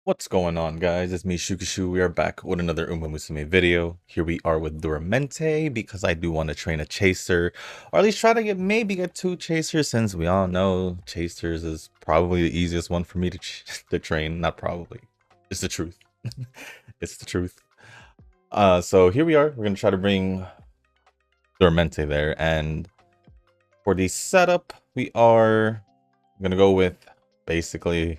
What's going on, guys? It's me, Shukishu. We are back with another Musume video. Here we are with Duramente because I do want to train a chaser, or at least try to maybe get 2 chasers, since we all know chasers is probably the easiest one for me to to train. Not probably, it's the truth. It's the truth. So here we are. We're gonna try to bring Duramente there, and for the setup, we are gonna go with basically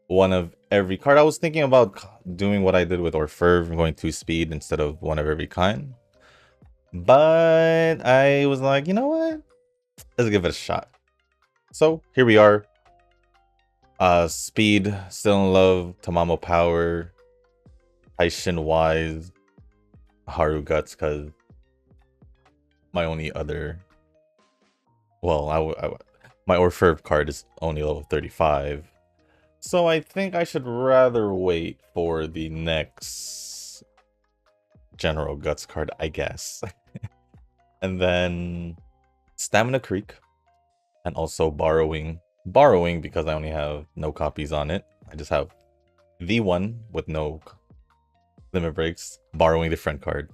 one of every card. I was thinking about doing what I did with Orfev and going 2 speed instead of one of every kind. But I was like, you know what? Let's give it a shot. So here we are. Speed, Still in Love, Tamamo Power, Taishin Wise, Haru Guts, because my only other... Well, my Orfev card is only level 35. So I think I should rather wait for the next General Guts card, I guess. And then Stamina Creek, and also Borrowing because I only have no copies on it. I just have the one with no limit breaks, Borrowing the friend card.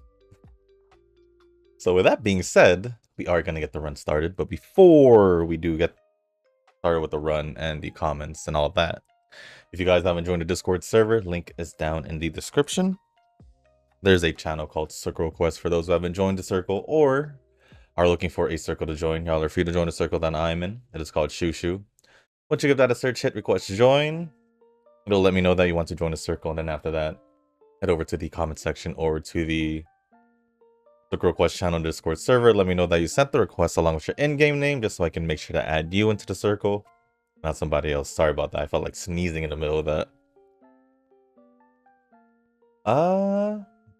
So with that being said, we are going to get the run started, but before we do get started with the run and the comments and all of that, if you guys haven't joined the Discord server, link is down in the description. There's a channel called Circle Quest for those who haven't joined the circle or are looking for a circle to join. Y'all are free to join a circle that I'm in. It is called Shushu. Once you give that a search, hit request join. It'll let me know that you want to join a circle, and then after that, head over to the comment section or to the request channel Discord server. Let me know that you sent the request along with your in-game name, just so I can make sure to add you into the circle, not somebody else. Sorry about that. I felt like sneezing in the middle of that.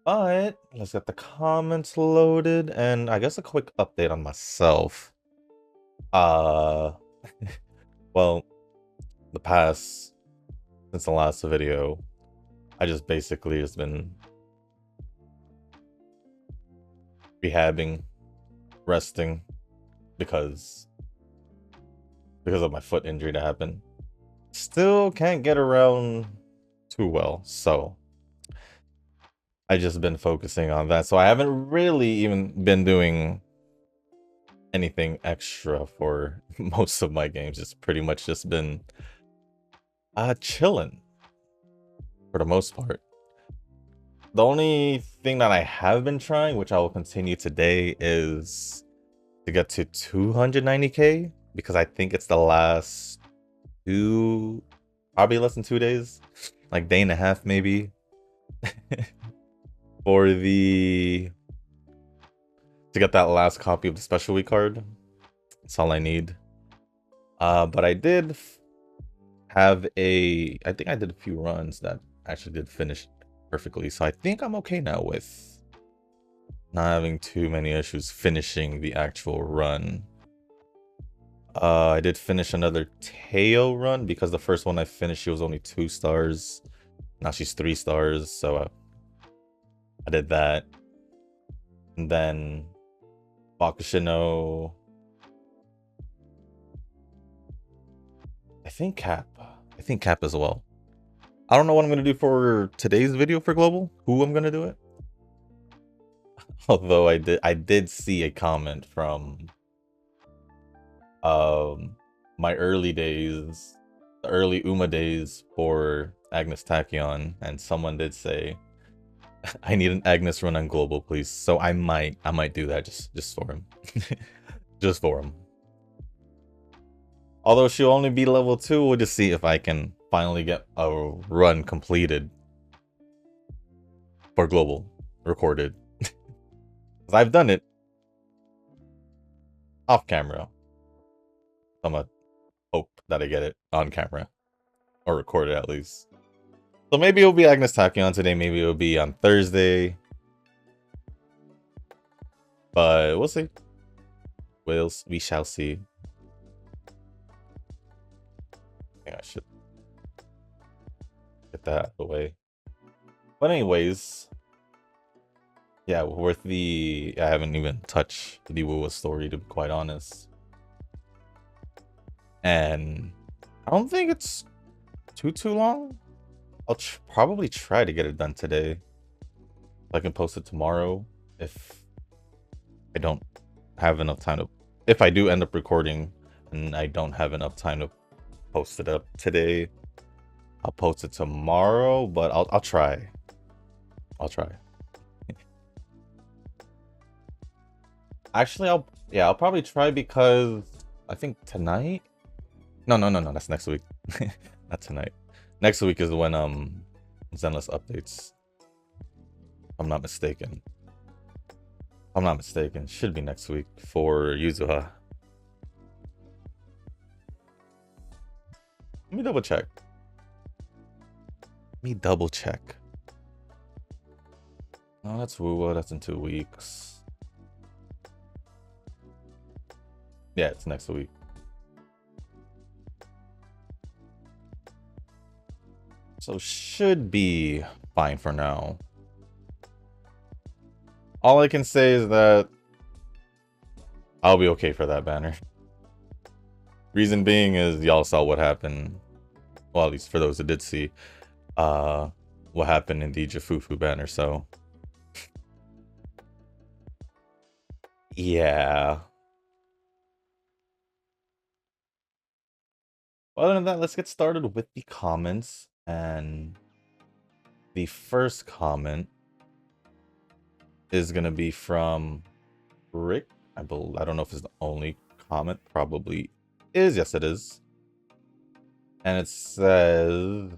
But let's get the comments loaded, and I guess a quick update on myself. Well, the past, since the last video, I just basically has been rehabbing, resting, because of my foot injury that happened. Still can't get around too well, so I just been focusing on that. So I haven't really even been doing anything extra for most of my games. It's pretty much just been chilling for the most part. The only thing that I have been trying, which I will continue today, is to get to 290k, because I think it's the last probably less than 2 days, like day and a half maybe, for to get that last copy of the special week card. That's all I need. But I did have I think I did a few runs that actually did finish perfectly, so I think I'm okay now with not having too many issues finishing the actual run. I did finish another Teo run, because the first one I finished, she was only 2 stars. Now she's 3 stars, so I did that. And then Bakushino, I think Cap as well. I don't know what I'm going to do for today's video for Global, who I'm going to do it. Although I did see a comment from my early days, the early Uma days for Agnes Tachyon, and someone did say, I need an Agnes run on Global, please. So I might do that just for him. Just for him. Although she'll only be level 2, we'll just see if I can finally get a run completed for Global recorded. Because I've done it off camera. I'm gonna hope that I get it on camera, or record it at least. So maybe it'll be Agnes Tachyon today, maybe it'll be on Thursday. But we'll see. We shall see. I think I should get that out of the way. But anyways, Yeah, worth the... I haven't even touched the Wuwa story, to be quite honest. And I don't think it's too long. I'll probably try to get it done today. I can post it tomorrow if I don't have enough time to... If I do end up recording and I don't have enough time to post it up today, I'll post it tomorrow, but I'll try. I'll try. Actually, I'll probably try because I think tonight... No, that's next week. Not tonight. Next week is when Zenless updates. If I'm not mistaken. Should be next week for Yuzuha. Let me double check. No, that's Wuwa. That's in 2 weeks. Yeah, it's next week. So should be fine for now. All I can say is that I'll be okay for that banner. Reason being is y'all saw what happened. Well, at least for those that did see what happened in the Jafufu banner, so yeah. Other than that, let's get started with the comments. And the first comment is gonna be from Rick. I don't know if it's the only comment. Probably is. Yes, it is. And it says,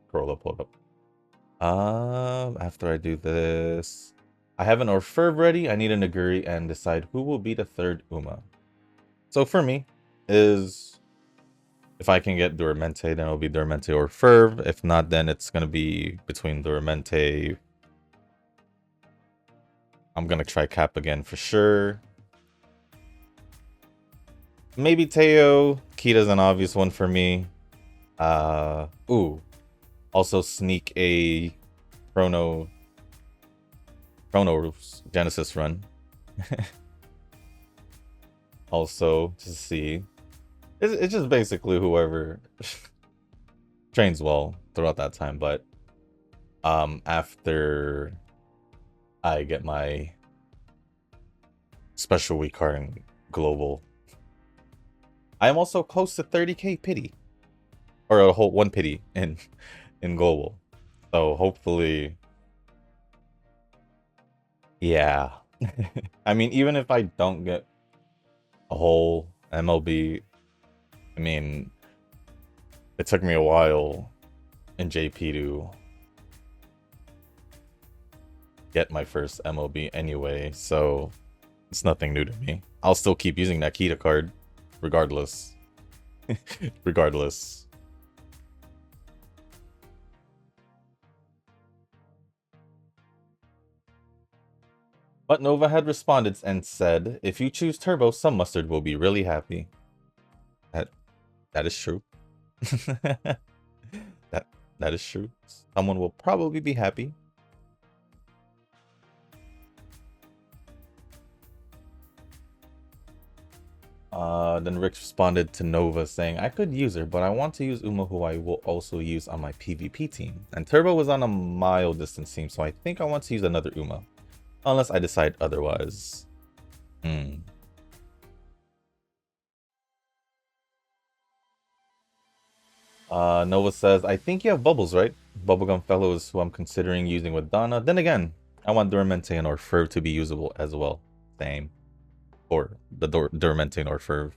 scroll up, hold up. After I do this, I have an Orferv ready. I need a Naguri and decide who will be the third Uma. So for me, is if I can get Duramente, then it'll be Duramente or Ferv. If not, then it's gonna be between Duramente. I'm gonna try Cap again for sure. Maybe Teo. Kita's an obvious one for me. Ooh. Also sneak a Chrono Genesis run. Also, to see. It's just basically whoever trains well throughout that time, but after I get my special week card in global, I am also close to 30k pity, or a whole 1 pity in global. So hopefully, yeah. I mean, even if I don't get a whole MLB, I mean, it took me a while in JP to get my first MLB anyway, so it's nothing new to me. I'll still keep using that Kita card regardless. Regardless. But Nova had responded and said, if you choose Turbo, some mustard will be really happy. That is true. that is true. Someone will probably be happy. Then Rick responded to Nova saying, I could use her, but I want to use Uma, who I will also use on my PvP team. And Turbo was on a mile distance team, so I think I want to use another Uma. Unless I decide otherwise. Nova says, I think you have Bubbles, right? Bubblegum Fellow is who I'm considering using with Donna. Then again, I want Duramente and Orferv to be usable as well. Same. Or the Duramente and Orferv.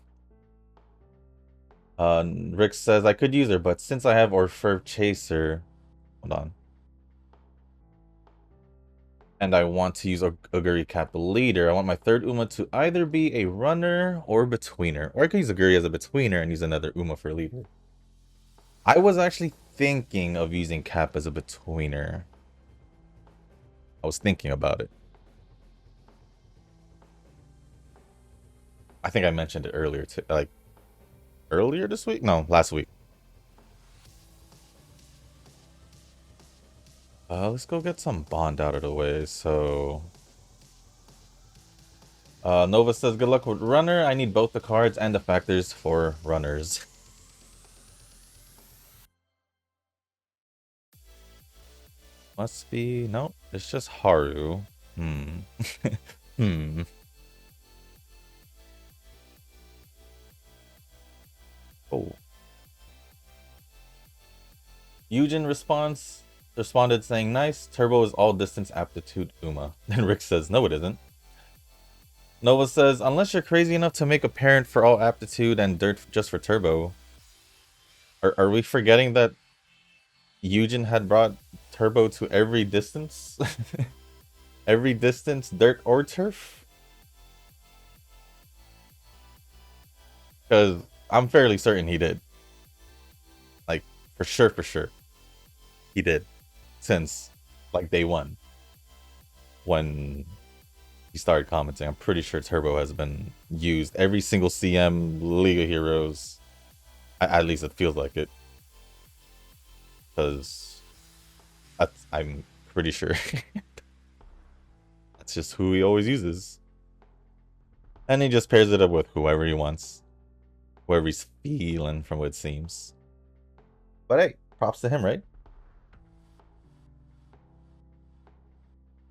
Rick says, I could use her, but since I have Orferv Chaser... Hold on. And I want to use Oguri Cap later. I want my third Uma to either be a runner or betweener. Or I could use Oguri as a betweener and use another Uma for leader. I was actually thinking of using Cap as a betweener. I was thinking about it. I think I mentioned it earlier, like earlier this week? No, last week. Let's go get some bond out of the way. So, Nova says, good luck with runner. I need both the cards and the factors for runners. Must be, no, it's just Haru. Hmm. Hmm. Oh. Eugen responded saying, nice. Turbo is all distance aptitude Uma. Then Rick says, no, it isn't. Nova says, unless you're crazy enough to make a parent for all aptitude and dirt just for turbo. Are we forgetting that Eugen had brought turbo to every distance? Every distance, dirt or turf? Because I'm fairly certain he did. Like, for sure. He did. Since, like, day one. When he started commenting, I'm pretty sure turbo has been used every single CM, League of Heroes. At least it feels like it. Because I'm pretty sure that's just who he always uses. And he just pairs it up with whoever he wants. Whoever he's feeling, from what it seems. But hey, props to him, right?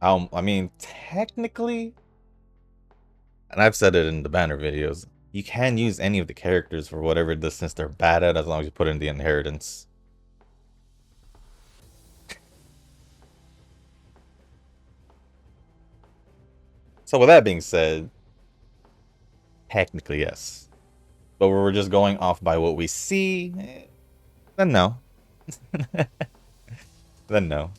I mean, technically, and I've said it in the banner videos, you can use any of the characters for whatever distance they're bad at, as long as you put in the inheritance. So with that being said, technically yes. But we're just going off by what we see, then no. Then no.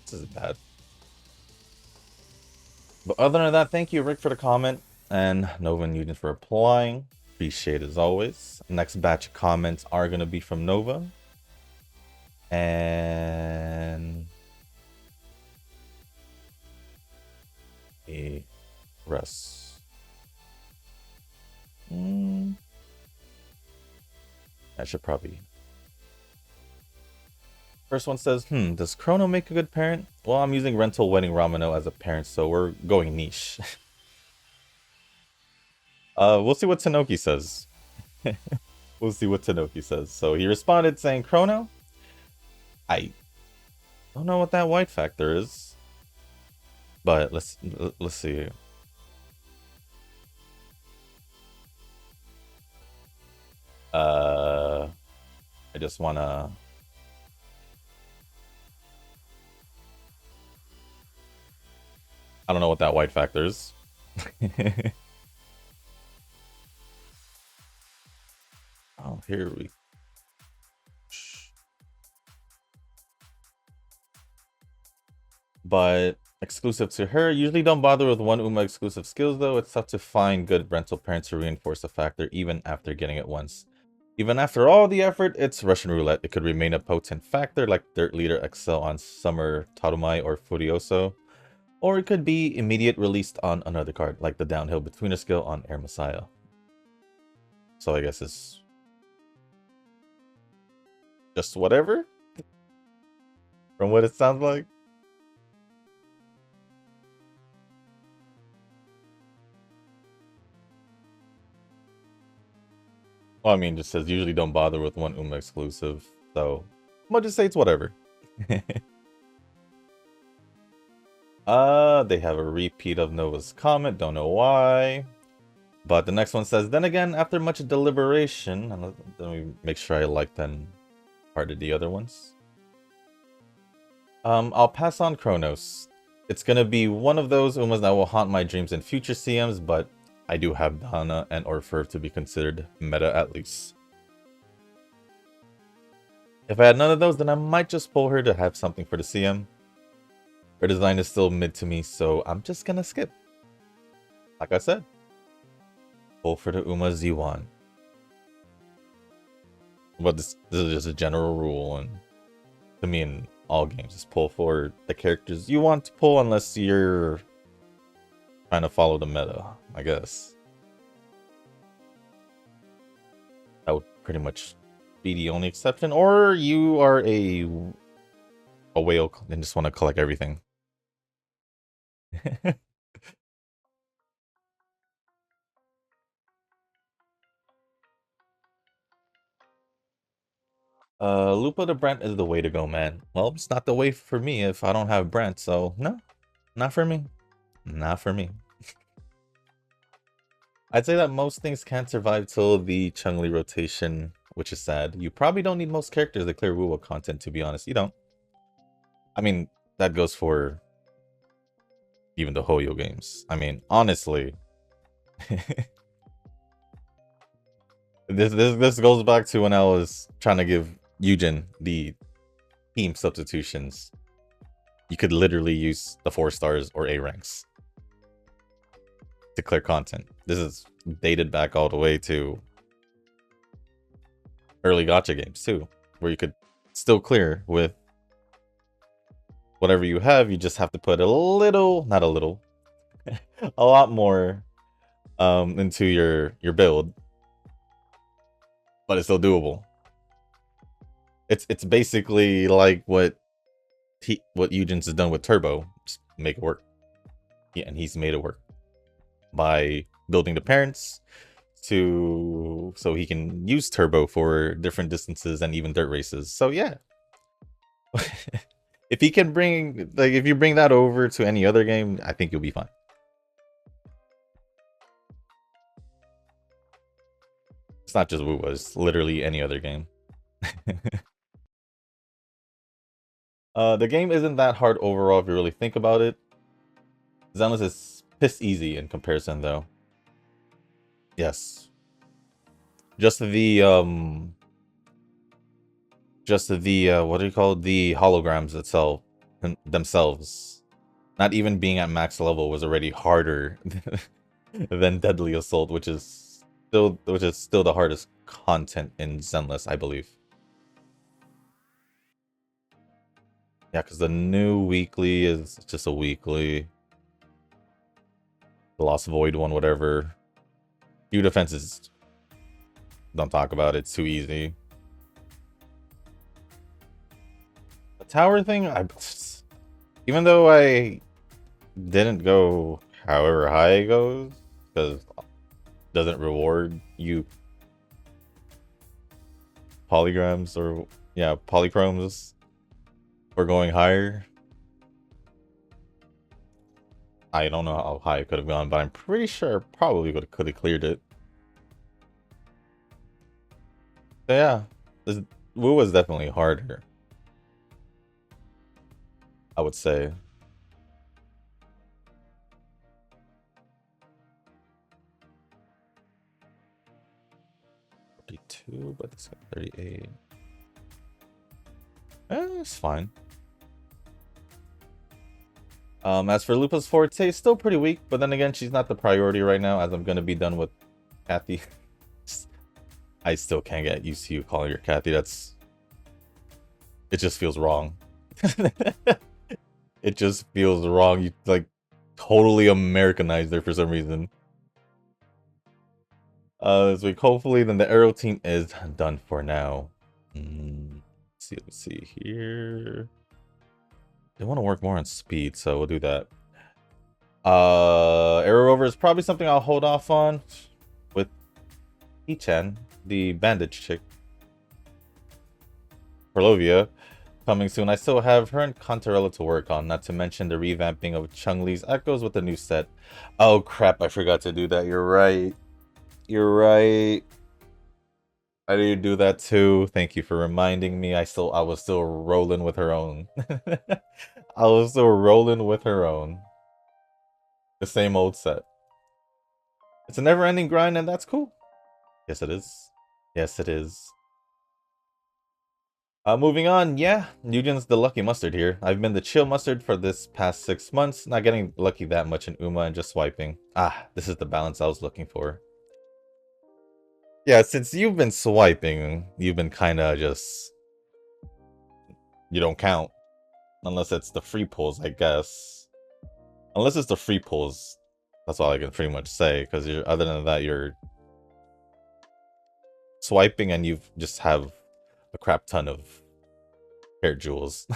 This is bad. But other than that, thank you, Rick, for the comment, and Nova and Newton for replying. Appreciate it as always. Next batch of comments are going to be from Nova. And a Russ. I should probably. First one says, does Chrono make a good parent? Well, I'm using Rental Wedding Ramino as a parent, so we're going niche. We'll see what Tanoki says. We'll see what Tanoki says. So he responded saying, Chrono? I don't know what that white factor is. But let's see. I just wanna. I don't know what that white factor is. Oh, here we. But exclusive to her, usually don't bother with one Uma exclusive skills though. It's tough to find good rental parents to reinforce the factor even after getting it once. Even after all the effort, it's Russian roulette. It could remain a potent factor like Dirt Leader Excel on Summer Tatomai or Furioso. Or it could be immediate released on another card, like the Downhill Betweener skill on Air Messiah. So I guess it's just whatever? From what it sounds like? Well, I mean, just says usually don't bother with one Uma exclusive. So I'm gonna just say it's whatever. They have a repeat of Nova's comment. Don't know why. But the next one says, then again, after much deliberation, and let me make sure I like then part of the other ones. I'll pass on Chronos. It's gonna be one of those Umas that will haunt my dreams in future CMs, but I do have Dana and Orfur to be considered meta at least. If I had none of those, then I might just pull her to have something for the CM. Her design is still mid to me, so I'm just gonna skip. Like I said, pull for the Uma Z1. But this is just a general rule, and to me in all games, just pull for the characters you want to pull unless you're trying to follow the meta, I guess. pretty much be the only exception, or you are a whale and just want to collect everything. Lupo the Brent is the way to go, man. Well, it's not the way for me if I don't have Brent, so no, not for me. Not for me. I'd say that most things can't survive till the Chun-Li rotation, which is sad. You probably don't need most characters to clear Wuwa content, to be honest. You don't. I mean, that goes for even the Hoyo games. I mean, honestly. This goes back to when I was trying to give Eugen the team substitutions. You could literally use the 4 stars or A ranks to clear content. This is dated back all the way to early gacha games too, where you could still clear with whatever you have. You just have to put a little, not a little, a lot more into your build, but it's still doable. It's basically like what Eugen's has done with Turbo. Just make it work. Yeah, and he's made it work by building the parents so he can use Turbo for different distances and even dirt races. So yeah. If he can bring, like, if you bring that over to any other game, I think you'll be fine. It's not just Wuwa, it's literally any other game. The game isn't that hard overall if you really think about it. Zenless is piss easy in comparison though. Yes. Just the what do you call it? The holograms itself themselves. Not even being at max level was already harder than Deadly Assault, which is still the hardest content in Zenless, I believe. Yeah, because the new weekly is just a weekly. The Lost Void one, whatever. Few defenses. Don't talk about it. It's too easy. The tower thing, even though I didn't go however high it goes, because it doesn't reward you polygrams or polychromes for going higher. I don't know how high it could have gone, but I'm pretty sure I probably could have cleared it. So yeah, Wu was definitely harder, I would say. But it's got 38. It's fine. As for Lupa's forte, still pretty weak, but then again, she's not the priority right now, as I'm gonna be done with Kathy. I still can't get used to you calling her Kathy. It just feels wrong. It just feels wrong. You like totally Americanized her for some reason. This week, hopefully, then the Arrow team is done for now. Let's see here. They want to work more on speed, so we'll do that. Arrow Rover is probably something I'll hold off on with Ichan, the bandage chick. Perlovia coming soon. I still have her and Contarella to work on, not to mention the revamping of Chun-Li's Echoes with the new set. Oh crap, I forgot to do that. You're right. You're right. I did do that too. Thank you for reminding me. I was still rolling with her own. I was still rolling with her own. The same old set. It's a never-ending grind, and that's cool. Yes, it is. Yes, it is. Moving on, yeah, Eugen's the lucky mustard here. I've been the chill mustard for this past 6 months, not getting lucky that much in Uma and just swiping. This is the balance I was looking for. Yeah, since you've been swiping, you've been kinda just... You don't count. Unless it's the free pulls, I guess. Unless it's the free pulls. That's all I can pretty much say, because other than that, you're... swiping and you just have a crap ton of hair jewels.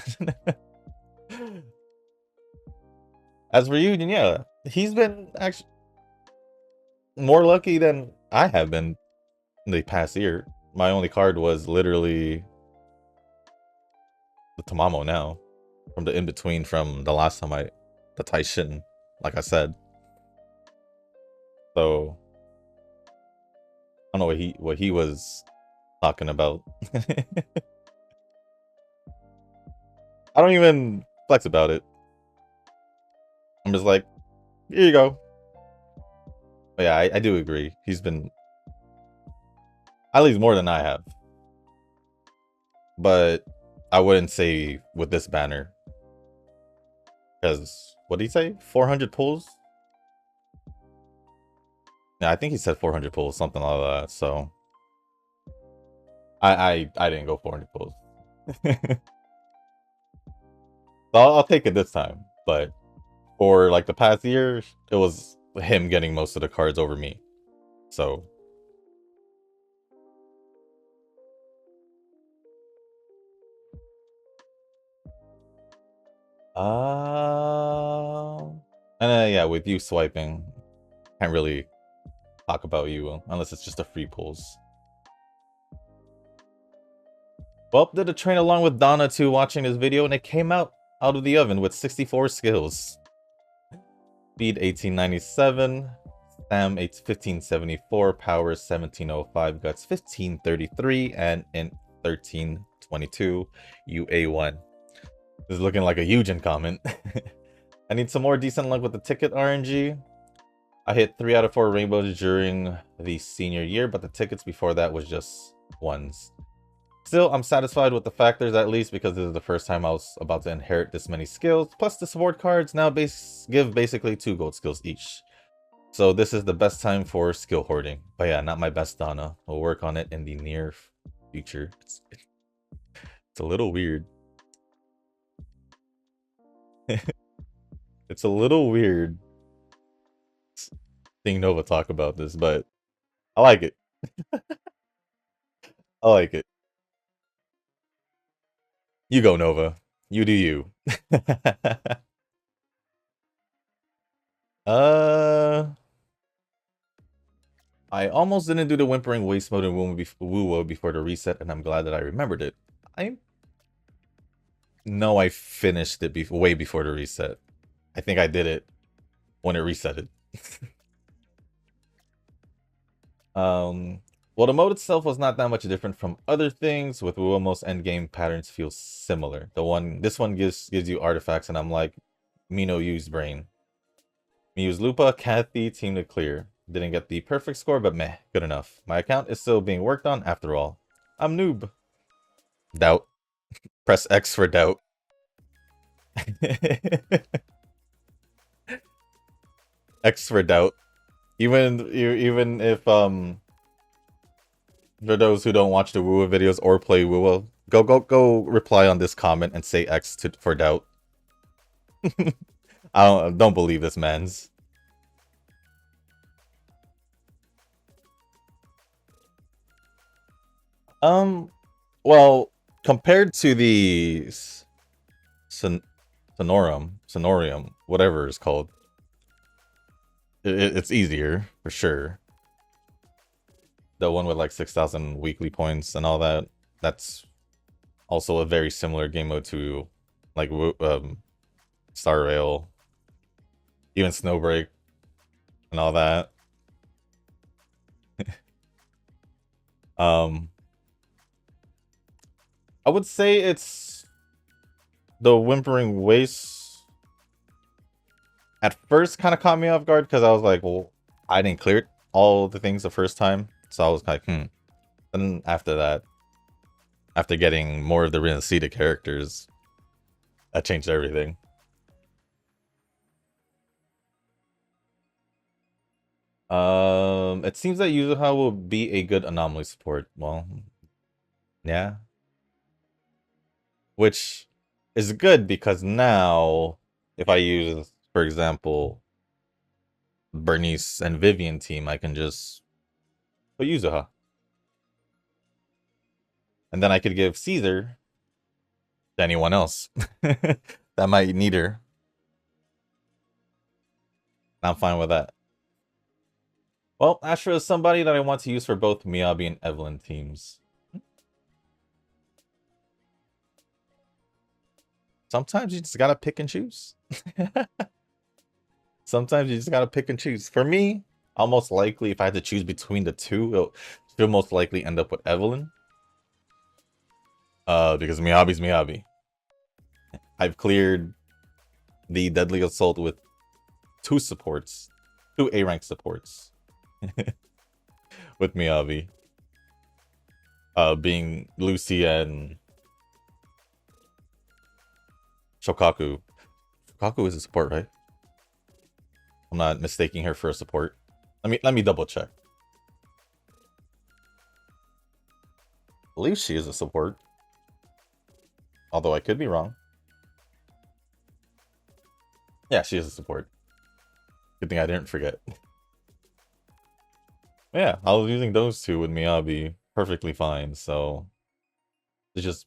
As for Union, yeah, he's been actually more lucky than I have been in the past year. My only card was literally the Tamamo now, from the in-between from the last time the Taishin, like I said. So I don't know what he was talking about. I don't even flex about it. I'm just like, here you go. But yeah, I do agree. He's been at least more than I have. But I wouldn't say with this banner. Because, what did he say? 400 pulls? Yeah, I think he said 400 pulls, something like that. So, I didn't go 400 pulls. So I'll take it this time. But for like the past year, it was him getting most of the cards over me. So, and then yeah, with you swiping, can't really talk about you unless it's just a free pulls. Well, did a train along with Donna too watching this video, and it came out of the oven with 64 skills. Speed 1897, Stam 1574, Power 1705, Guts 1533, and Int 1322, UA1. This is looking like a huge comment. I need some more decent luck with the ticket RNG. I hit 3 out of 4 rainbows during the senior year, but the tickets before that was just ones. Still, I'm satisfied with the factors at least because this is the first time I was about to inherit this many skills. Plus the support cards now give basically 2 gold skills each. So this is the best time for skill hoarding. But yeah, not my best Donna. We'll work on it in the near future. It's a little weird. It's a little weird seeing Nova talk about this, but I like it. I like it. You go, Nova. You do you. I almost didn't do the Whimpering Waste Mode in Woo before the reset, and I'm glad that I remembered it. I know I finished it way before the reset. I think I did it when it resetted. Well, the mode itself was not that much different from other things. With Woo, most endgame patterns feel similar. This one gives you artifacts, and I'm like, me no use brain. Me use Lupa, Kathy, team to clear. Didn't get the perfect score, but meh, good enough. My account is still being worked on after all. I'm noob. Doubt. Press X for doubt. X for doubt. Even if for those who don't watch the Woo videos or play Woo, go reply on this comment and say X for doubt. I don't believe this man's. Well, compared to the Sonorium, whatever it's called, it's easier for sure. The one with like 6,000 weekly points and all that. That's also a very similar game mode to like Star Rail, even Snowbreak, and all that. I would say it's the Whimpering Waste. At first, kind of caught me off guard because I was like, well, I didn't clear all the things the first time, so I was like, And after that, after getting more of the Renacida characters, that changed everything. It seems that Yuzuha will be a good anomaly support. Well, yeah. Which is good because now, if I use, for example, Bernice and Vivian team, I can just put Yuzuha. And then I could give Caesar to anyone else that might need her. I'm fine with that. Well, Astra is somebody that I want to use for both Miyabi and Evelyn teams. Sometimes you just gotta pick and choose. Sometimes you just gotta pick and choose. For me, I'll most likely, if I had to choose between the two, it'll most likely end up with Evelyn. Because Miyabi's Miyabi. I've cleared the Deadly Assault with 2 supports. 2 A-rank supports. With Miyabi. Being Lucy and Shokaku. Shokaku is a support, right? I'm not mistaking her for a support. Let me double check. I believe she is a support. Although I could be wrong. Yeah, she is a support. Good thing I didn't forget. Yeah, I was using those 2 with Miyabi perfectly fine, so it just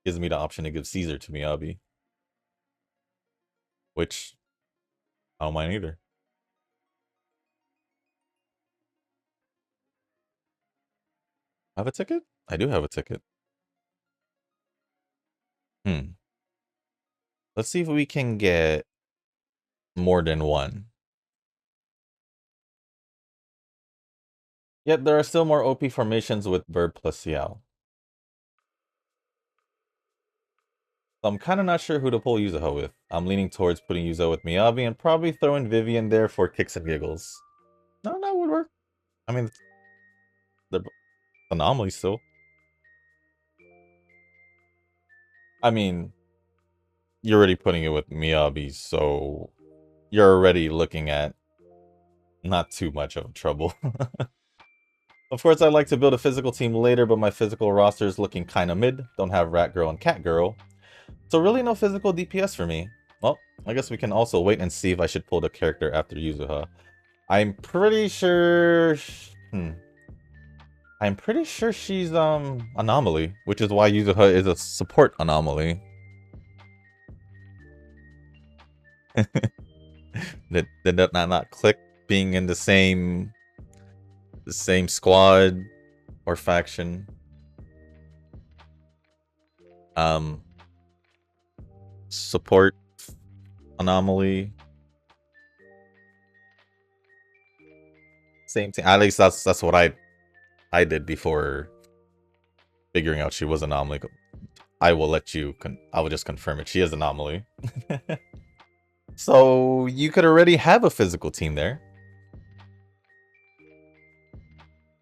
gives me the option to give Caesar to Miyabi. Which I don't mind either. I have a ticket? I do have a ticket. Let's see if we can get more than 1. Yet there are still more OP formations with Bird plus Xiao. So I'm kind of not sure who to pull Yuzuha with. I'm leaning towards putting Yuzuha with Miyabi and probably throwing Vivian there for kicks and giggles. No, that would work. I mean, they're anomalies still. I mean, you're already putting it with Miyabi, so you're already looking at not too much of trouble. Of course, I'd like to build a physical team later, but my physical roster is looking kinda mid. Don't have Rat Girl and Cat Girl. So really no physical DPS for me. Well, I guess we can also wait and see if I should pull the character after Yuzuha. I'm pretty sure... I'm pretty sure she's, Anomaly, which is why Yuzuha is a support Anomaly. Did that not click being in the same squad or faction? Support Anomaly. Same thing. At least that's what I did before figuring out she was Anomaly. I will let you I will just confirm it. She is Anomaly. So you could already have a physical team there.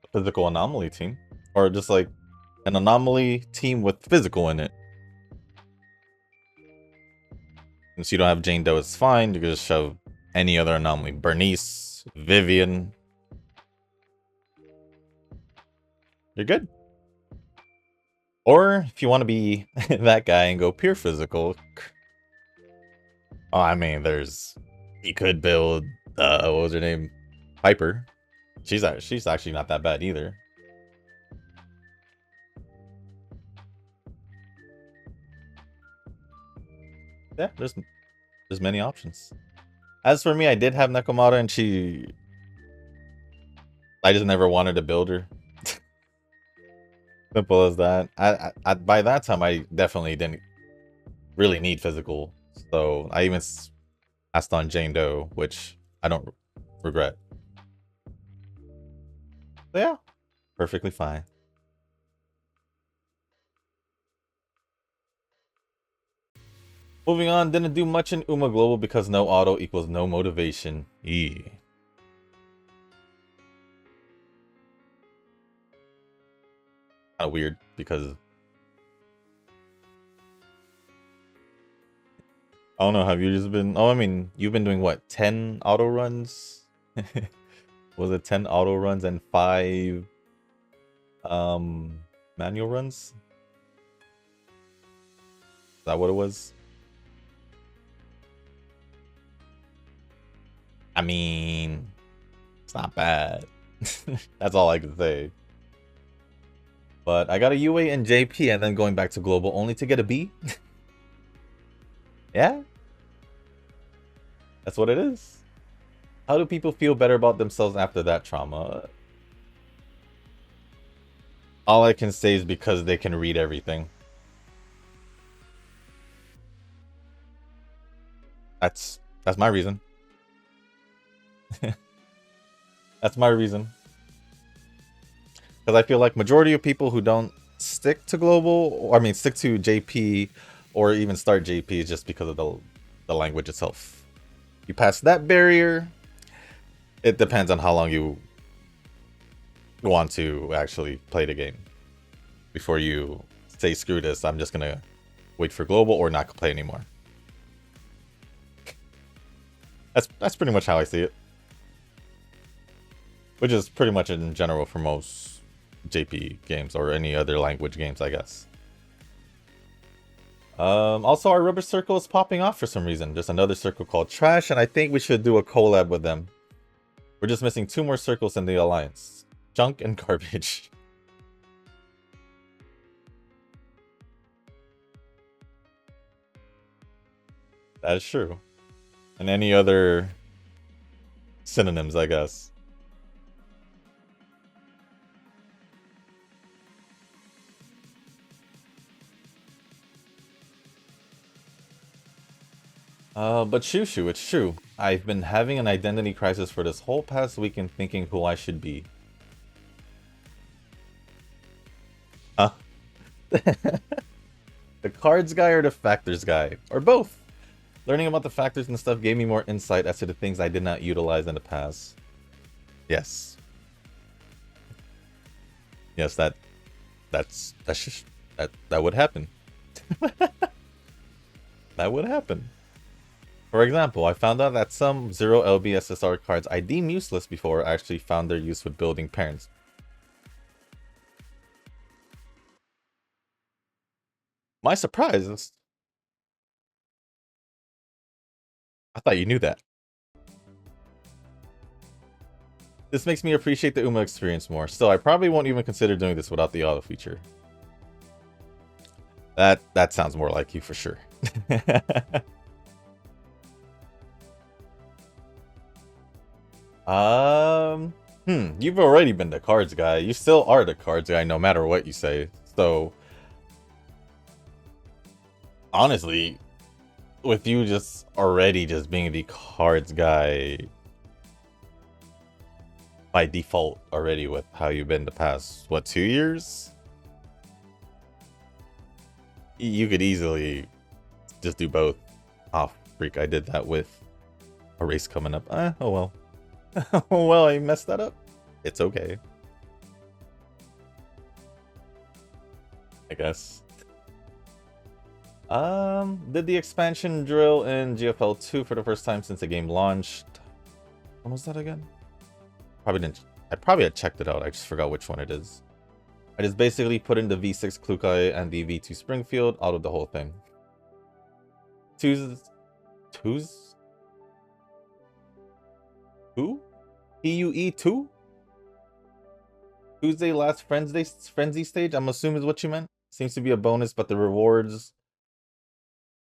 A physical Anomaly team. Or just like an Anomaly team with physical in it. Since you don't have Jane Doe, it's fine. You can just shove any other Anomaly. Bernice, Vivian. You're good. Or if you want to be that guy and go pure physical. Oh, I mean, you could build, what was her name? Piper. She's actually not that bad either. Yeah, there's many options. As for me, I did have Nekomata and I just never wanted to build her. Simple as that. I by that time, I definitely didn't really need physical. So I even asked on Jane Doe, which I don't regret. So yeah, perfectly fine. Moving on, didn't do much in Uma Global because no auto equals no motivation. Kind of weird because I don't know. Have you just been? Oh, I mean, you've been doing what? 10 auto runs? Was it 10 auto runs and 5 manual runs? Is that what it was? I mean, it's not bad. That's all I can say. But I got a UA and JP and then going back to global only to get a B. Yeah, that's what it is. How do people feel better about themselves after that trauma? All I can say is because they can read everything. That's my reason. That's my reason. Because I feel like majority of people who don't stick to global, or I mean stick to JP, or even start JP, is just because of the language itself. You pass that barrier, it depends on how long you want to actually play the game before you say screw this. I'm just gonna wait for global or not play anymore. That's pretty much how I see it, which is pretty much in general for most JP games or any other language games, I guess. Also, our rubber circle is popping off for some reason. Just another circle called Trash, and I think we should do a collab with them. We're just missing 2 more circles in the alliance. Junk and garbage. That is true. And any other synonyms, I guess. But Shushu, it's true. I've been having an identity crisis for this whole past week and thinking who I should be. Huh? The cards guy or the factors guy? Or both? Learning about the factors and stuff gave me more insight as to the things I did not utilize in the past. Yes. Yes, that's just that would happen. That would happen. For example, I found out that some 0 LBSSR cards I deemed useless before actually found their use with building parents. My surprise is... I thought you knew that. This makes me appreciate the UMA experience more. Still, I probably won't even consider doing this without the auto feature. That sounds more like you for sure. You've already been the cards guy. You still are the cards guy no matter what you say. So, honestly, with you just already just being the cards guy by default already with how you've been the past, what, 2 years? You could easily just do both. Oh, freak, I did that with a race coming up. Oh well. Oh well, I messed that up. It's okay, I guess. Did the expansion drill in GFL 2 for the first time since the game launched. When was that again? Probably didn't. I probably had checked it out. I just forgot which one it is. I just basically put in the V6 Klukai and the V2 Springfield out of the whole thing. Twos? Who? PUE2? Tuesday last frenzy stage, I'm assuming is what you meant. Seems to be a bonus, but the rewards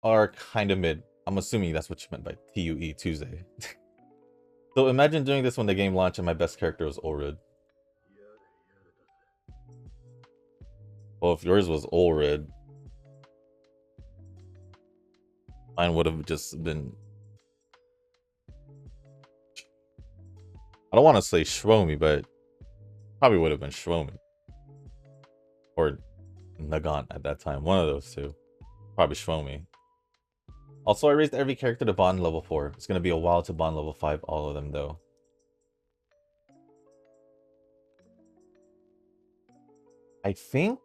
are kind of mid. I'm assuming that's what you meant by TUE Tuesday. So imagine doing this when the game launched and my best character was Ulrid. Well, if yours was Ulrid, mine would have just been... I don't want to say Shromi, but probably would have been Shromi. Or Nagant at that time. One of those two. Probably Shromi. Also, I raised every character to bond level 4. It's going to be a while to bond level 5 all of them, though. I think...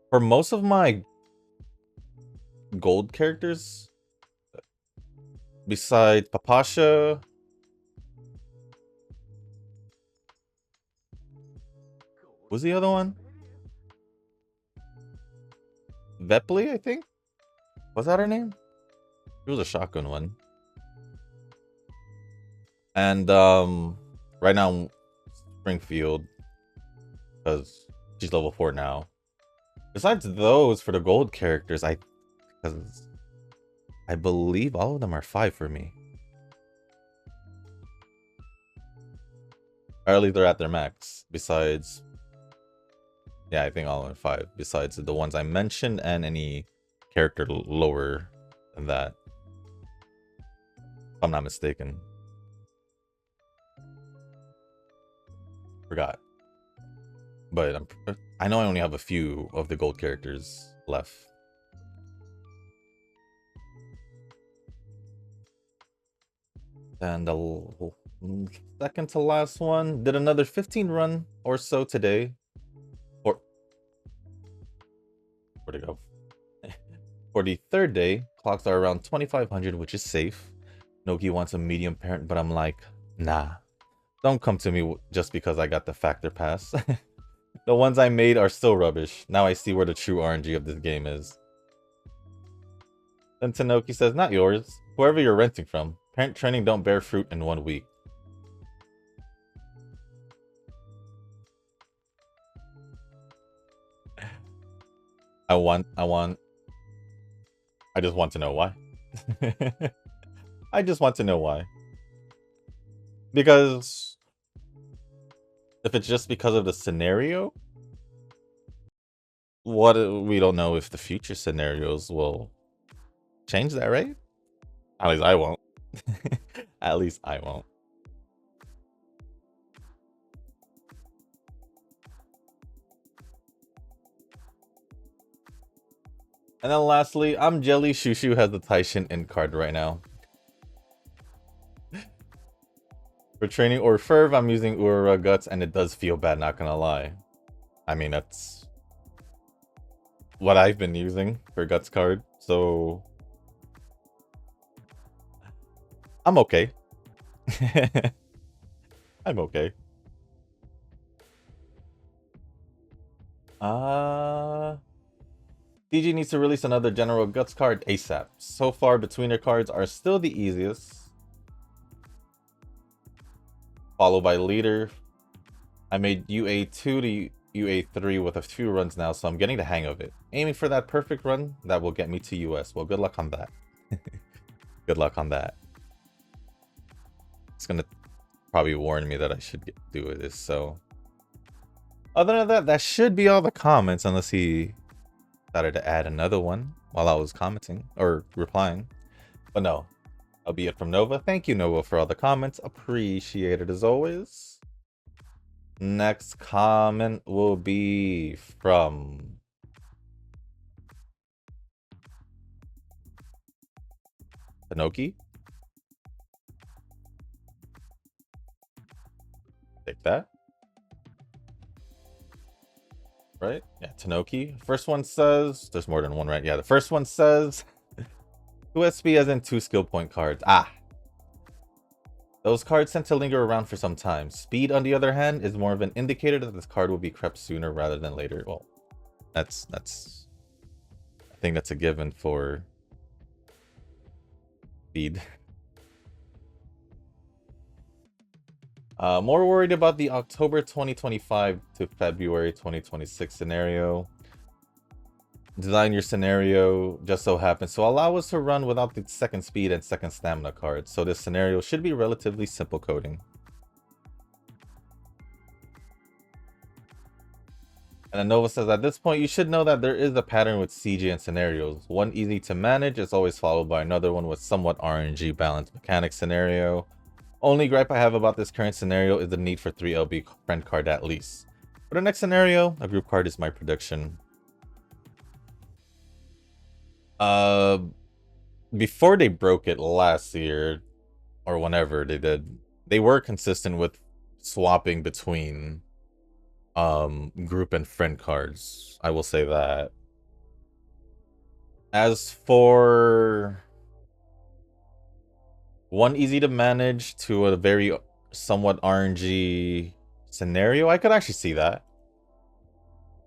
for most of my gold characters, besides Papasha... who's the other one? Vepley, I think? Was that her name? It was a shotgun one. And right now, Springfield. because she's level 4 now. Besides those, for the gold characters, because I believe all of them are 5 for me. Or at least they're at their max. Besides, yeah, I think all of them are 5. Besides the ones I mentioned and any character lower than that, if I'm not mistaken. Forgot. But I know I only have a few of the gold characters left. And the second to last one did another 15 run or so today. Or where'd it go? For the third day, clocks are around 2500, which is safe. Noki wants a medium parent, but I'm like, nah. Don't come to me just because I got the factor pass. The ones I made are still rubbish. Now I see where the true RNG of this game is. Then Tanoki says, not yours. Whoever you're renting from. Parent training don't bear fruit in 1 week. I just want to know why. I just want to know why. Because if it's just because of the scenario, we don't know if the future scenarios will change that, right? At least I won't. At least I won't. And then lastly, I'm Jelly. Shushu has the Taishin end card right now. For training or Ferv, I'm using Urara Guts, and it does feel bad, not gonna lie. I mean, that's what I've been using for Guts card, so I'm okay. I'm okay. DG needs to release another General Guts card ASAP. So far, Betweener cards are still the easiest. Followed by Leader. I made UA2 to UA3 with a few runs now, so I'm getting the hang of it. Aiming for that perfect run that will get me to US. Well, good luck on that. Good luck on that. It's gonna probably warn me that I should do this, so... Other than that, that should be all the comments, unless he decided to add another one while I was commenting, or replying. But no, that'll be it from Nova. Thank you, Nova, for all the comments. Appreciate it as always. Next comment will be from Tanoki. Take that. Right? Yeah, Tanoki. First one says... There's more than one, right? Yeah, the first one says... 2 SP as in 2 skill point cards. Ah! Those cards tend to linger around for some time. Speed, on the other hand, is more of an indicator that this card will be crept sooner rather than later. Well, that's... I think that's a given for... Speed. More worried about the October 2025 to February 2026 scenario. Design your scenario just so happens to allow us to run without the second speed and second stamina cards, so this scenario should be relatively simple coding. And then Nova says, at this point, you should know that there is a pattern with CG and scenarios. One easy to manage is always followed by another one with somewhat RNG balanced mechanics scenario. Only gripe I have about this current scenario is the need for 3 LB friend card at least. For the next scenario, a group card is my prediction. Before they broke it last year, or whenever they did, they were consistent with swapping between group and friend cards. I will say that. As for one easy to manage to a very somewhat RNG scenario, I could actually see that.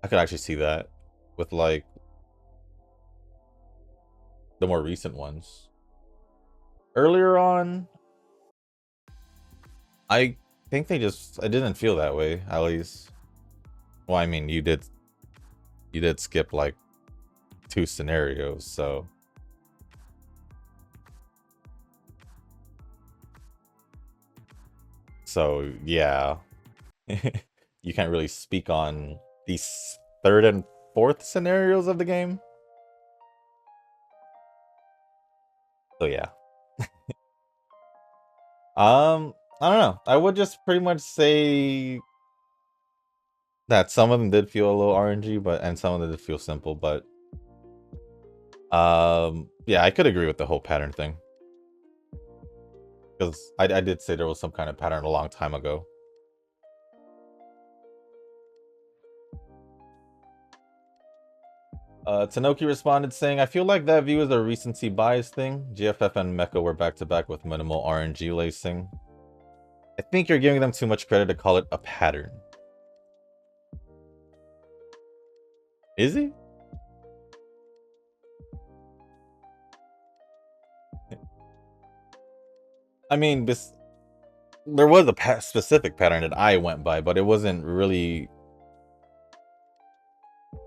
I could actually see that with like the more recent ones. Earlier on, I think it didn't feel that way, at least. Well, I mean, you did skip like 2 scenarios, so yeah. You can't really speak on these third and fourth scenarios of the game. So yeah. I don't know. I would just pretty much say that some of them did feel a little RNG, and some of them did feel simple, but yeah, I could agree with the whole pattern thing. Because I did say there was some kind of pattern a long time ago. Tanoki responded saying, I feel like that view is a recency bias thing. GFF and Mecha were back-to-back with minimal RNG lacing. I think you're giving them too much credit to call it a pattern. Is he? I mean, there was a specific pattern that I went by, but it wasn't really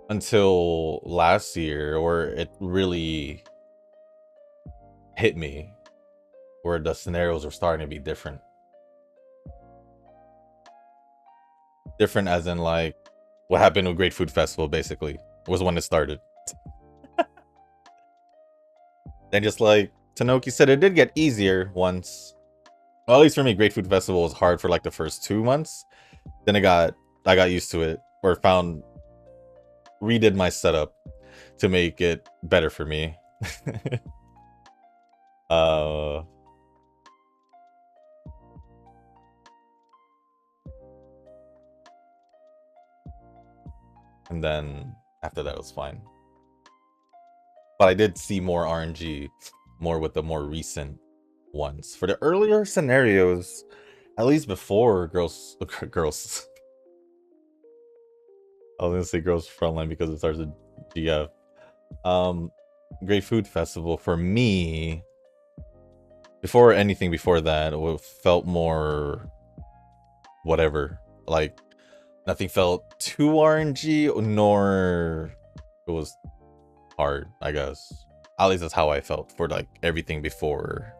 until last year where it really hit me, where the scenarios were starting to be different. Different as in like what happened with Great Food Festival basically was when it started. And just like Tanoki said, it did get easier once. Well, at least for me, Great Food Festival was hard for like the first 2 months. Then I got used to it, or redid my setup to make it better for me. And then after that it was fine. But I did see more RNG, more with the more recent ones. For the earlier scenarios, at least before girls. I was gonna say girls frontline because it starts with GF. Great Food Festival for me, before anything before that, it felt more whatever. Like nothing felt too RNG, nor it was hard, I guess. At least that's how I felt for like everything before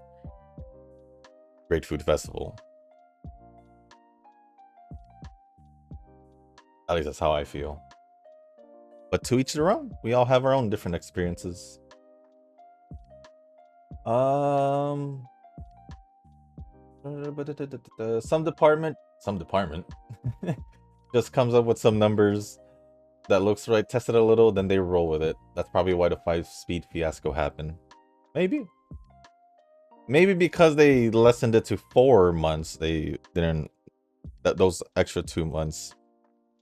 Great Food Festival. At least that's how I feel. But to each their own. We all have our own different experiences. Some department just comes up with some numbers that looks right, test it a little, then they roll with it. That's probably why the 5-speed fiasco happened. Maybe because they lessened it to 4 months, they didn't, those extra 2 months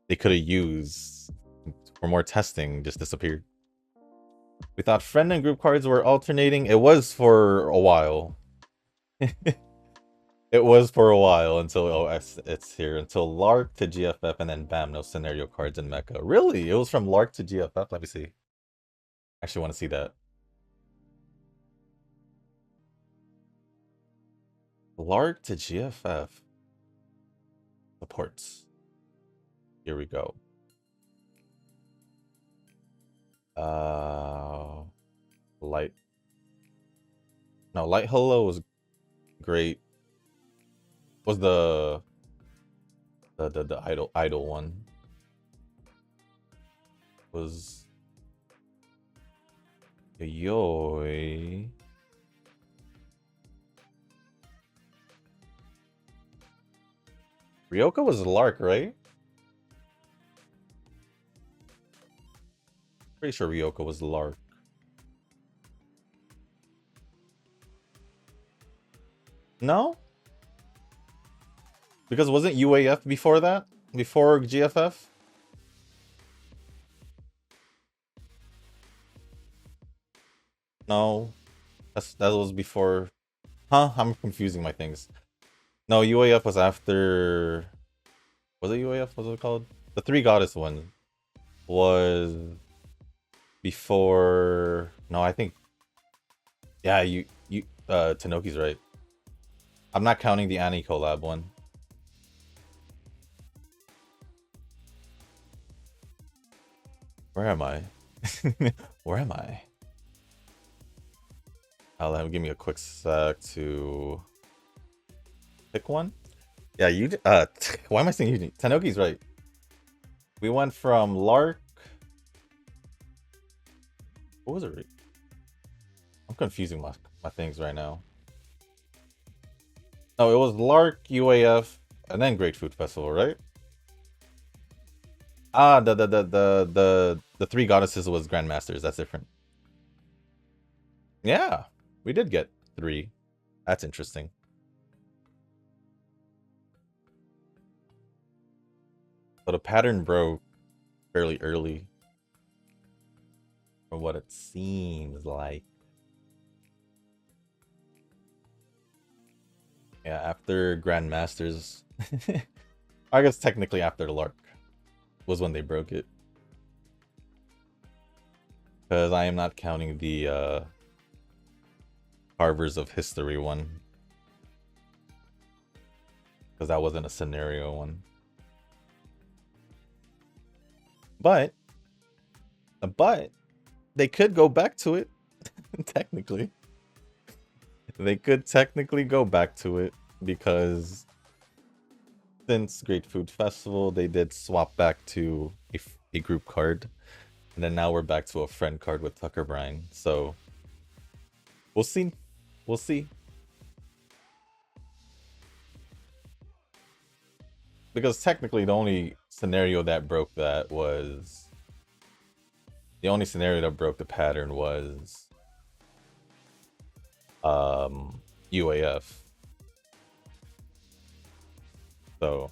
they could have used for more testing just disappeared. We thought friend and group cards were alternating. It was for a while. It was for a while until it's here. Until Lark to GFF, and then bam, no scenario cards in Mecha. Really? It was from Lark to GFF? Let me see. I actually want to see that. Lark to GFF. Supports. Here we go. Light. No, Light Hello was great. Was the idol one. Was Yoi. Ryoka was Lark, right? Pretty sure Ryoka was Lark. No? Because wasn't UAF before that? Before GFF? No. That was before. Huh? I'm confusing my things. No, UAF was after. Was it UAF? What was it called? The 3 Goddess one was before. No, I think. Yeah, Tanoki's right. I'm not counting the Annie collab one. Where am I? Where am I? Give me a quick sec to pick one. Yeah, you. Why am I saying Eugene? Tanoki's right. We went from Lark. What was it? I'm confusing my things right now. No, it was Lark, UAF, and then Great Food Festival, right? Ah, the three goddesses was Grandmasters. That's different. Yeah, we did get 3. That's interesting. So the pattern broke fairly early, from what it seems like. Yeah, after Grandmasters, I guess technically after the Lark was when they broke it. Because I am not counting the Carvers of History one. Because that wasn't a scenario one. But they could go back to it, technically. They could technically go back to it because since Great Food Festival, they did swap back to a group card. And then now we're back to a friend card with Tucker Bryan. So we'll see. We'll see. Because technically the only scenario that broke that was... The only scenario that broke the pattern was... UAF. So,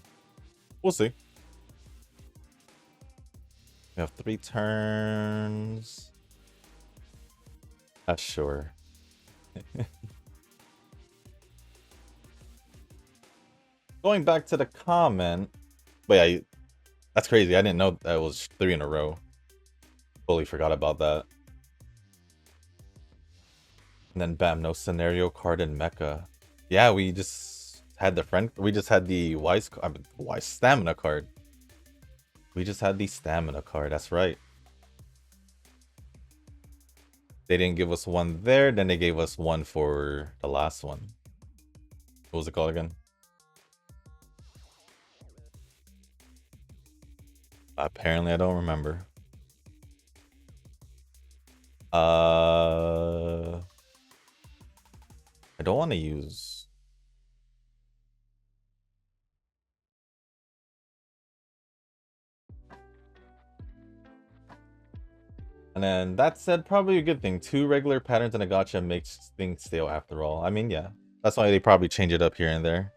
we'll see. We have 3 turns. Sure. Going back to the comment. Wait, that's crazy. I didn't know that was 3 in a row. Fully forgot about that. And then bam, no scenario card in Mecha. Yeah, we just had the wise stamina card. We just had the stamina card, that's right. They didn't give us one there, then they gave us one for the last one. What was it called again? Apparently I don't remember. I don't want to use... And then that said, probably a good thing. 2 regular patterns and a gotcha makes things stale after all. I mean, yeah. That's why they probably change it up here and there.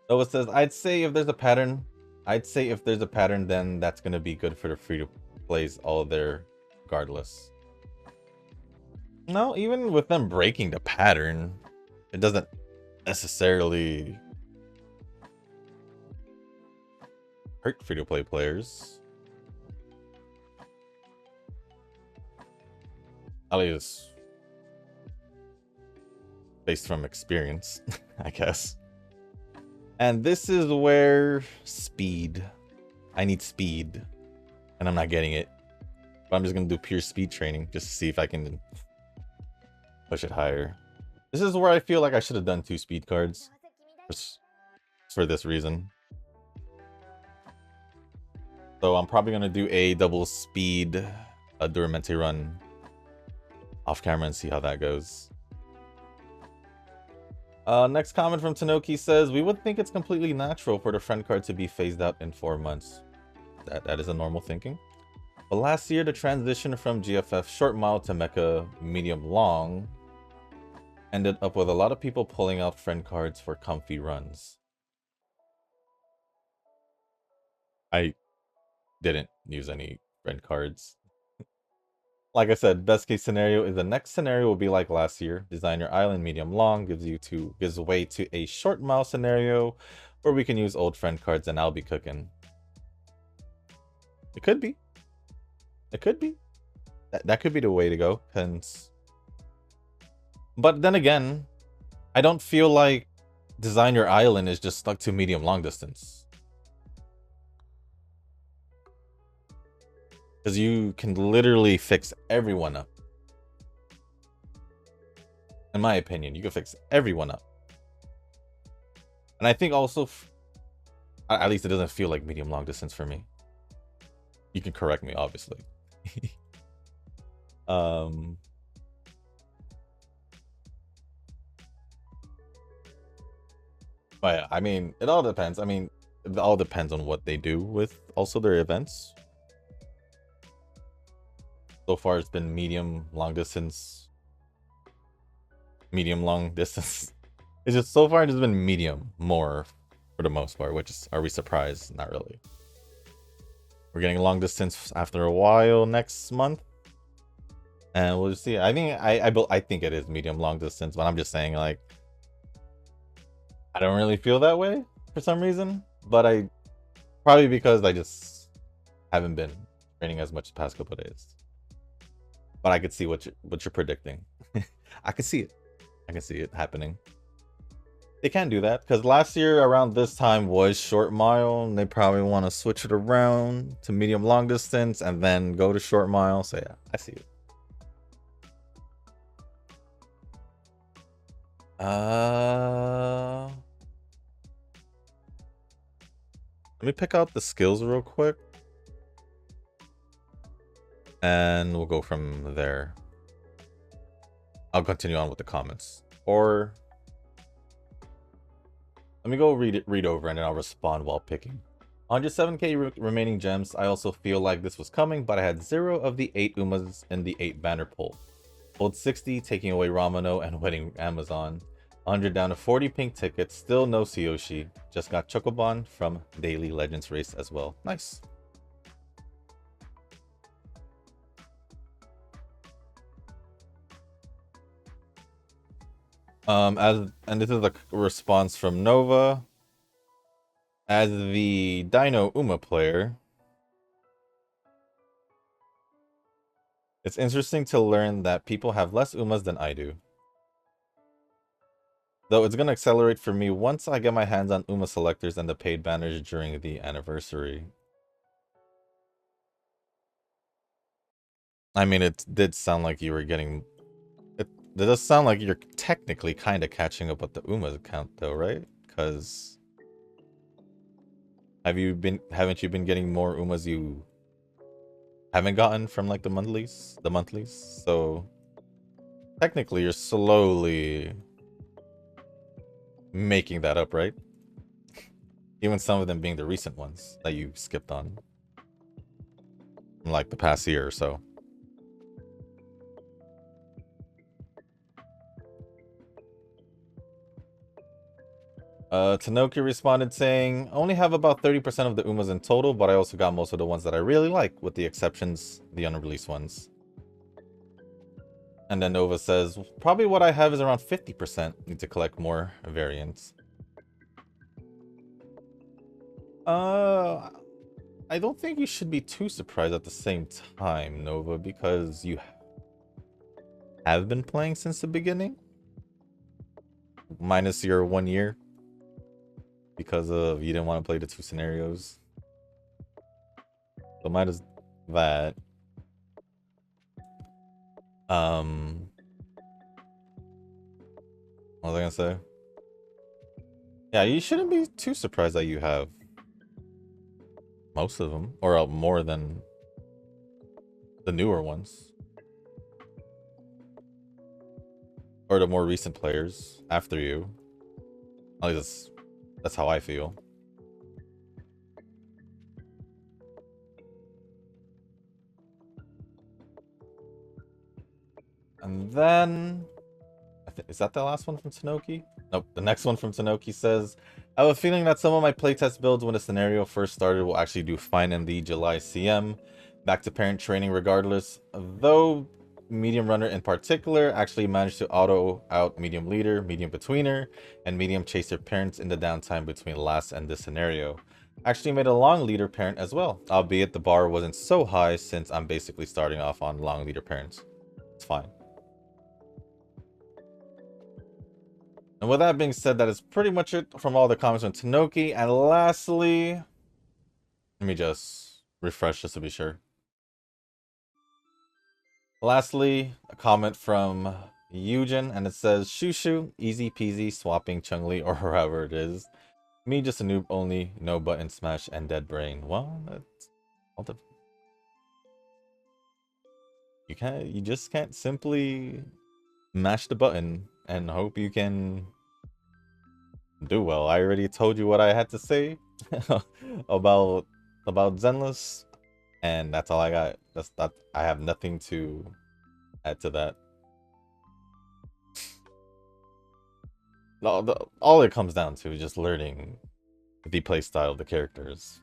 Noah says, I'd say if there's a pattern, then that's going to be good for the free-to-plays all there regardless. No, even with them breaking the pattern, it doesn't necessarily hurt free-to-play players. At least based from experience, I guess. And this is where speed. I need speed. And I'm not getting it. But I'm just going to do pure speed training just to see if I can push it higher. This is where I feel like I should have done 2 speed cards. For this reason. So I'm probably going to do a double speed Duramente run off camera and see how that goes. Next comment from Tanoki says, we would think it's completely natural for the friend card to be phased out in 4 months. That is a normal thinking. But last year, the transition from GFF short mile to Mecha medium long ended up with a lot of people pulling out friend cards for comfy runs. I didn't use any friend cards. Like I said, best case scenario is the next scenario will be like last year. Design your island medium long gives way to a short mile scenario where we can use old friend cards and I'll be cooking. It could be. It could be. That could be the way to go. Hence. But then again, I don't feel like design your island is just stuck to medium long distance. Because you can literally fix everyone up. In my opinion, you can fix everyone up. And I think also, at least it doesn't feel like medium long distance for me. You can correct me, obviously. But yeah, I mean, it all depends. I mean, it all depends on what they do with also their events. So far, it's been medium long distance. Medium long distance. It's just so far, it's been medium more for the most part, which is, are we surprised? Not really. We're getting long distance after a while next month. And we'll just see. I think I think it is medium long distance, but I'm just saying, like, I don't really feel that way for some reason. But I probably because I just haven't been training as much the past couple of days. But I could see what you're predicting. I could see it. I can see it happening. They can do that because last year around this time was short mile, and they probably want to switch it around to medium long distance and then go to short mile. So yeah, I see it. Let me pick out the skills real quick. And we'll go from there. I'll continue on with the comments. Or let me go read over and then I'll respond while picking. 107k remaining gems. I also feel like this was coming, but I had 0 of the 8 Umas in the 8 banner pull. Pulled 60, taking away Ramano and winning Amazon. 100 down to 40 pink tickets. Still no Tsuyoshi. Just got Chocobon from Daily Legends race as well. Nice. And this is a response from Nova. As the Dino Uma player, it's interesting to learn that people have less Umas than I do. Though it's gonna accelerate for me once I get my hands on Uma selectors and the paid banners during the anniversary. I mean, it did sound like you were getting... It does sound like you're technically kind of catching up with the Umas account though, right? Because... haven't you been getting more Umas you haven't gotten from like the monthlies? So technically you're slowly making that up, right? Even some of them being the recent ones that you skipped on. In like the past year or so. Tanoki responded saying, only have about 30% of the Umas in total, but I also got most of the ones that I really like, with the exceptions, the unreleased ones. And then Nova says, probably what I have is around 50%. Need to collect more variants. I don't think you should be too surprised at the same time, Nova, because you have been playing since the beginning. Minus your 1 year. Because of you didn't want to play the 2 scenarios. So minus that. What was I gonna say? Yeah, you shouldn't be too surprised that you have most of them, or more than the newer ones. Or the more recent players after you. At least that's how I feel. And then... is that the last one from Tanoki? Nope, the next one from Tanoki says, I have a feeling that some of my playtest builds when the scenario first started will actually do fine in the July CM. Back to parent training regardless, though medium runner in particular actually managed to auto out medium leader, medium betweener, and medium chaser parents in the downtime between last and this scenario. Actually made a long leader parent as well, albeit the bar wasn't so high since I'm basically starting off on long leader parents. It's fine. And with that being said, that is pretty much it from all the comments on Tanoki. And lastly, let me just refresh just to be sure. Lastly, a comment from Eugen, and it says, Shushu, easy peasy, swapping Chun-Li or however it is. Me, just a noob only, no button smash and dead brain. Well, that's all the... You just can't simply mash the button and hope you can do well. I already told you what I had to say about Zenless, and that's all I got. That's that. I have nothing to add to that. All it comes down to is just learning the playstyle of the characters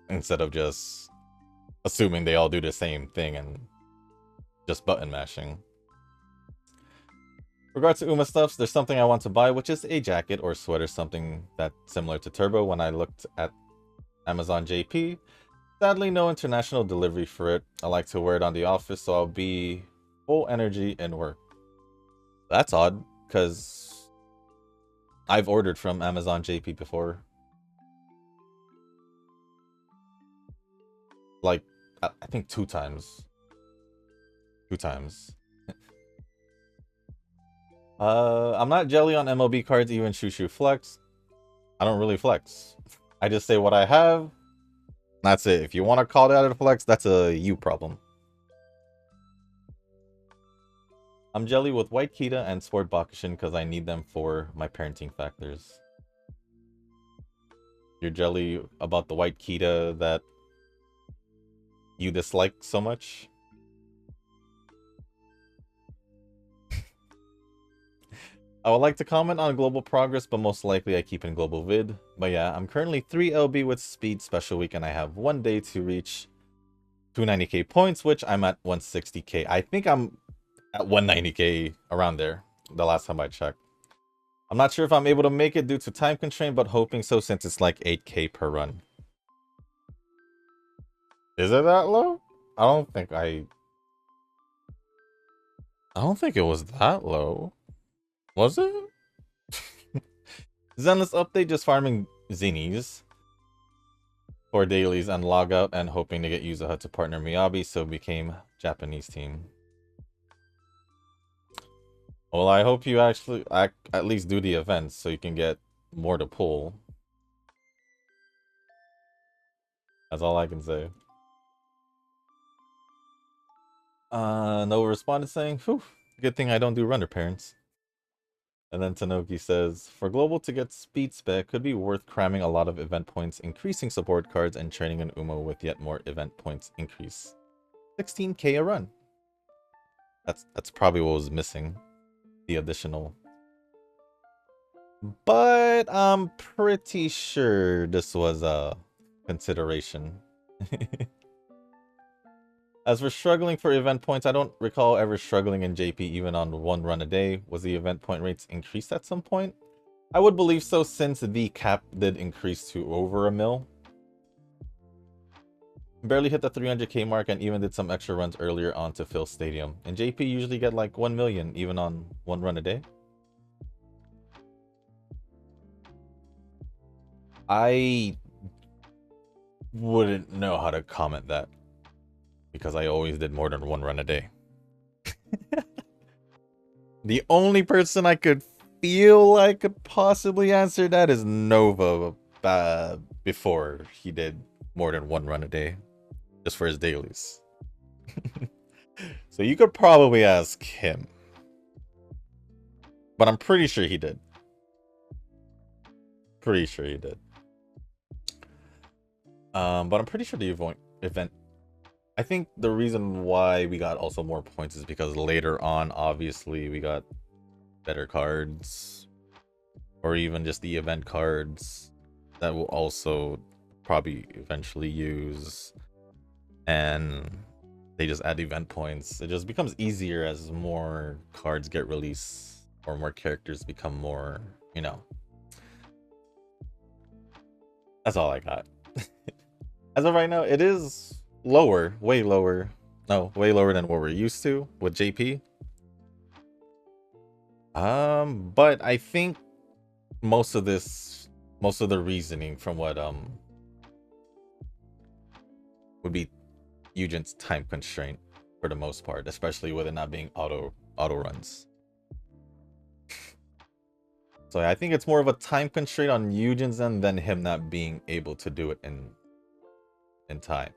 instead of just assuming they all do the same thing and just button mashing. Regards to Uma stuffs, there's something I want to buy, which is a jacket or sweater, something that's similar to Turbo when I looked at Amazon JP. Sadly, no international delivery for it. I like to wear it on the office, so I'll be full energy in work. That's odd, because I've ordered from Amazon JP before. Like, I think 2 times. 2 times. I'm not jelly on MLB cards, even Shushu flex. I don't really flex. I just say what I have. That's it. If you want to call that a flex, that's a you problem. I'm jelly with White Kita and Sport Bakushin because I need them for my parenting factors. You're jelly about the White Kita that you dislike so much? I would like to comment on global progress, but most likely I keep in global vid. But yeah, I'm currently 3 LB with speed special week, and I have 1 day to reach 290k points, which I'm at 160k. I think I'm at 190k around there the last time I checked. I'm not sure if I'm able to make it due to time constraint, but hoping so since it's like 8k per run. Is it that low? I don't think it was that low. Was it? Zenless update, just farming Zinies for dailies and logout and hoping to get Yuzuha to partner Miyabi, so became Japanese team. Well, I hope you actually at least do the events so you can get more to pull. That's all I can say. No responded saying, whew, good thing I don't do runner parents. And then Tanoki says, for global to get speed spec could be worth cramming a lot of event points, increasing support cards, and training an Umo with yet more event points increase. 16k a run. That's probably what was missing. The additional. But I'm pretty sure this was a consideration. As for struggling for event points, I don't recall ever struggling in JP even on 1 run a day. Was the event point rates increased at some point? I would believe so since the cap did increase to over 1 mil. Barely hit the 300k mark and even did some extra runs earlier on to fill stadium. And JP usually get like 1 million even on 1 run a day. I wouldn't know how to comment that because I always did more than 1 run a day. The only person I could feel I could possibly answer that is Nova before he did more than 1 run a day just for his dailies. So you could probably ask him. But I'm pretty sure he did. Pretty sure he did. But I'm pretty sure the event, I think the reason why we got also more points is because later on, obviously, we got better cards, or even just the event cards that will also probably eventually use, and they just add event points. It just becomes easier as more cards get released, or more characters become more, you know. That's all I got. As of right now, it is lower, way lower. No, way lower than what we're used to with JP. But I think most of the reasoning from what would be Eugen's time constraint. for the most part, especially with it not being auto runs. So I think it's more of a time constraint on Eugen's end than him not being able to do it in time.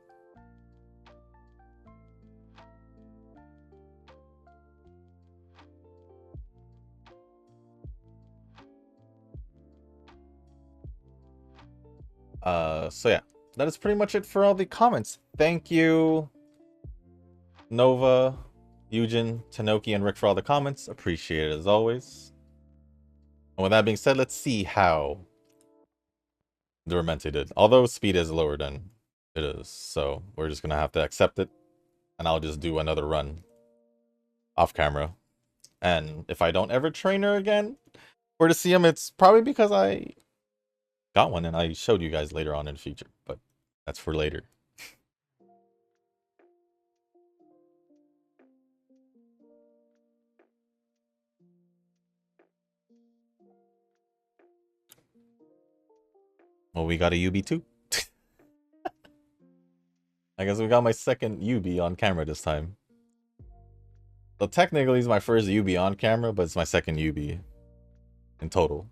So yeah, that is pretty much it for all the comments. Thank you, Nova, Eugen, Tanoki, and Rick for all the comments. Appreciate it as always. And with that being said, let's see how Duramente did. Although speed is lower than it is, so we're just gonna have to accept it, and I'll just do another run off camera. And if I don't ever train her again or to see him, it's probably because I got one and I showed you guys later on in the future, but that's for later. Well, we got a UB too. I guess we got my second UB on camera this time. So technically it's my first UB on camera, but it's my second UB in total.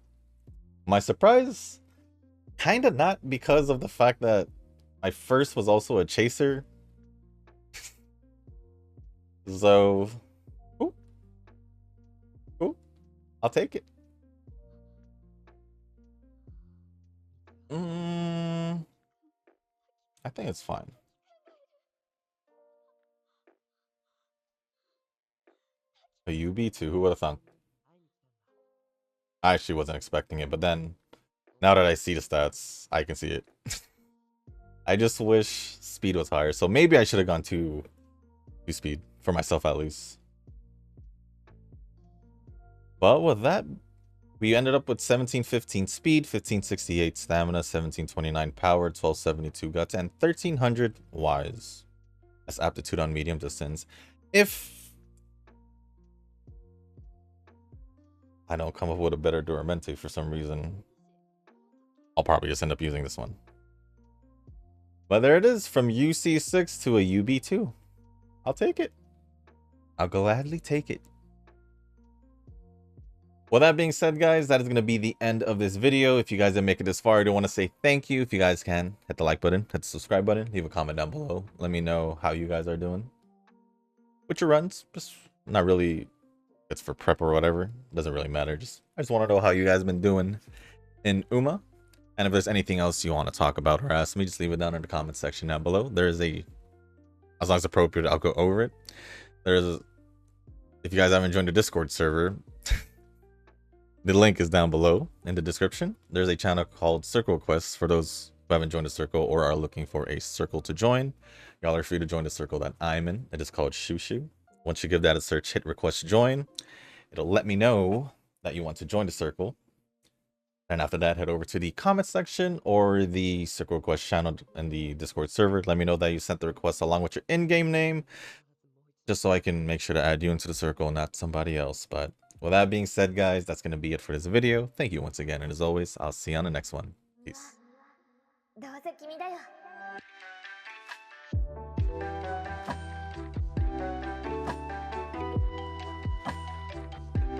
My surprise? Kinda not, because of the fact that my first was also a chaser. So, ooh, ooh, I'll take it. I think it's fine. A UB2, who would have thought? I actually wasn't expecting it, but then, now that I see the stats, I can see it. I just wish speed was higher, so maybe I should have gone to speed, for myself at least. But with that, we ended up with 1715 speed, 1568 stamina, 1729 power, 1272 guts, and 1300 wise. That's aptitude on medium distance. If I don't come up with a better Duramente for some reason, I'll probably just end up using this one. But there it is, from UC6 to a UB2. I'll take it. I'll gladly take it. Well, that being said, guys, that is going to be the end of this video. If you guys didn't make it this far, I do want to say thank you. If you guys can, hit the like button, hit the subscribe button, leave a comment down below. Let me know how you guys are doing with your runs. Just not really, it's for prep or whatever. Doesn't really matter. I just want to know how you guys have been doing in UMA. And if there's anything else you want to talk about or ask me, just leave it down in the comment section down below. There's as long as appropriate, I'll go over it. If you guys haven't joined the Discord server, the link is down below in the description. There's a channel called Circle Quests for those who haven't joined the circle or are looking for a circle to join. Y'all are free to join the circle that I'm in. It is called Shushu. Once you give that a search, hit request join. It'll let me know that you want to join the circle. And after that, head over to the comment section or the Circle Request channel in the Discord server. Let me know that you sent the request along with your in-game name, just so I can make sure to add you into the circle, not somebody else. But with that being said, guys, that's going to be it for this video. Thank you once again. And as always, I'll see you on the next one. Peace.